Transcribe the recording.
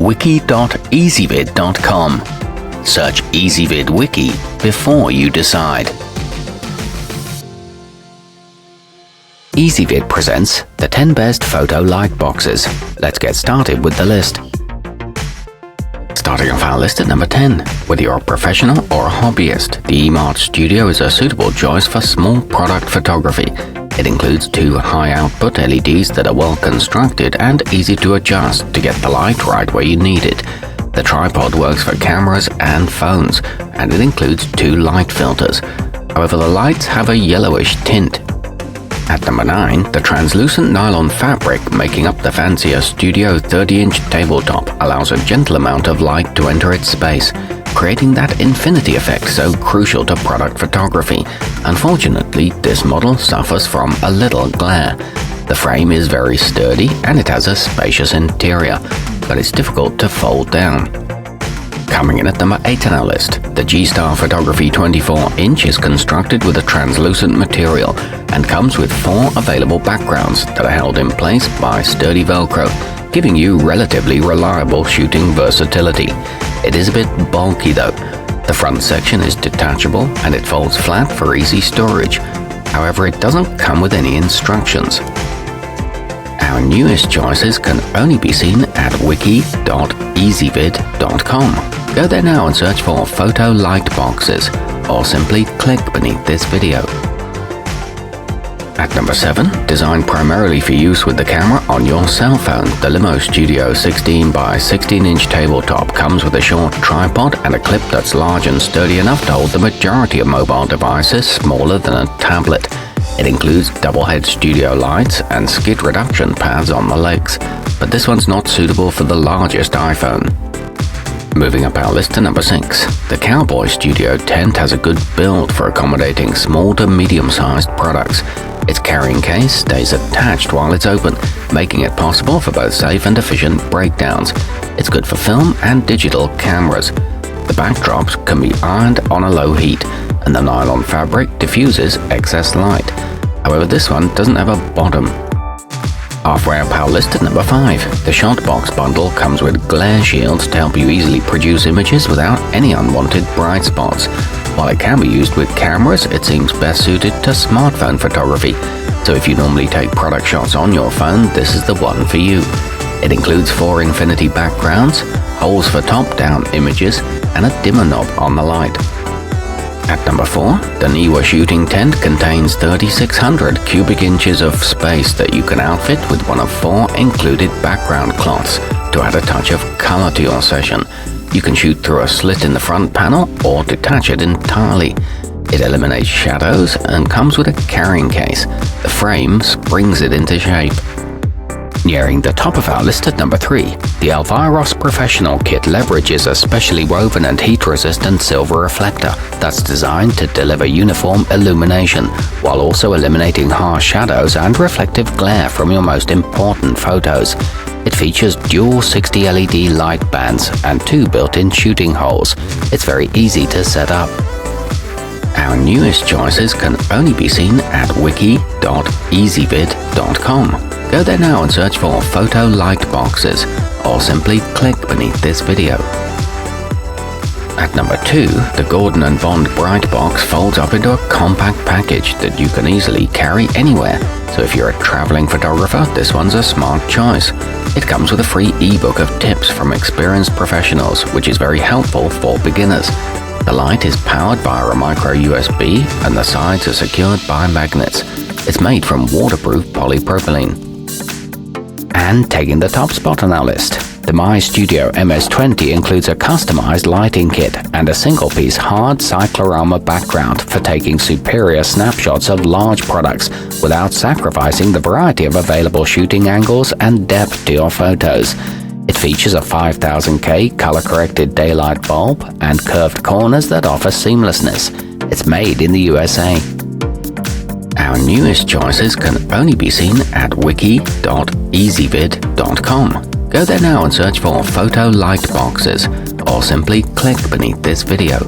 wiki.ezvid.com. Search Ezvid Wiki before you decide. Ezvid presents the 10 best photo light boxes. Let's get started with the list. Starting off our list at number 10. Whether you're a professional or a hobbyist, the eMart Studio is a suitable choice for small product photography. It includes 2 high-output LEDs that are well constructed and easy to adjust to get the light right where you need it. The tripod works for cameras and phones, and it includes 2 light filters. However, the lights have a yellowish tint. At number 9, the translucent nylon fabric making up the fancier Studio 30-inch tabletop allows a gentle amount of light to enter its space, creating that infinity effect so crucial to product photography. Unfortunately, this model suffers from a little glare. The frame is very sturdy and it has a spacious interior, but it's difficult to fold down. Coming in at number 8 on our list, the G-Star Photography 24-inch is constructed with a translucent material and comes with 4 available backgrounds that are held in place by sturdy Velcro, giving you relatively reliable shooting versatility. It is a bit bulky though. The front section is detachable and it folds flat for easy storage. However, it doesn't come with any instructions. Our newest choices can only be seen at wiki.ezvid.com. Go there now and search for Photo Light Boxes, or simply click beneath this video. At number 7, designed primarily for use with the camera on your cell phone, the Limo Studio 16 by 16-inch tabletop comes with a short tripod and a clip that's large and sturdy enough to hold the majority of mobile devices smaller than a tablet. It includes double-head studio lights and skid reduction pads on the legs, but this one's not suitable for the largest iPhone. Moving up our list to number 6, the Cowboy Studio tent has a good build for accommodating small to medium-sized products. Its carrying case stays attached while it's open, making it possible for both safe and efficient breakdowns. It's good for film and digital cameras. The backdrops can be ironed on a low heat, and the nylon fabric diffuses excess light. However, this one doesn't have a bottom. Halfway up our list at number 5, the Shotbox bundle comes with glare shields to help you easily produce images without any unwanted bright spots. While it can be used with cameras, it seems best suited to smartphone photography. So if you normally take product shots on your phone, this is the one for you. It includes 4 infinity backgrounds, holes for top-down images, and a dimmer knob on the light. At number 4, the Neewer shooting tent contains 3,600 cubic inches of space that you can outfit with one of 4 included background cloths to add a touch of color to your session. You can shoot through a slit in the front panel or detach it entirely. It eliminates shadows and comes with a carrying case. The frame springs it into shape. Nearing the top of our list at number 3, the Alviros Professional Kit leverages a specially woven and heat-resistant silver reflector that's designed to deliver uniform illumination, while also eliminating harsh shadows and reflective glare from your most important photos. It features dual 60 LED light bands and 2 built-in shooting holes. It's very easy to set up. Our newest choices can only be seen at wiki.ezvid.com. Go there now and search for Photo Light Boxes, or simply click beneath this video. At number 2, the Gordon & Bond Bright Box folds up into a compact package that you can easily carry anywhere. So if you're a traveling photographer, this one's a smart choice. It comes with a free ebook of tips from experienced professionals, which is very helpful for beginners. The light is powered via a micro USB and the sides are secured by magnets. It's made from waterproof polypropylene. And taking the top spot on our list, the My Studio MS-20 includes a customized lighting kit and a single-piece hard cyclorama background for taking superior snapshots of large products without sacrificing the variety of available shooting angles and depth to your photos. It features a 5000K color-corrected daylight bulb and curved corners that offer seamlessness. It's made in the USA. Our newest choices can only be seen at wiki.ezvid.com. Go there now and search for Photo Light Boxes, or simply click beneath this video.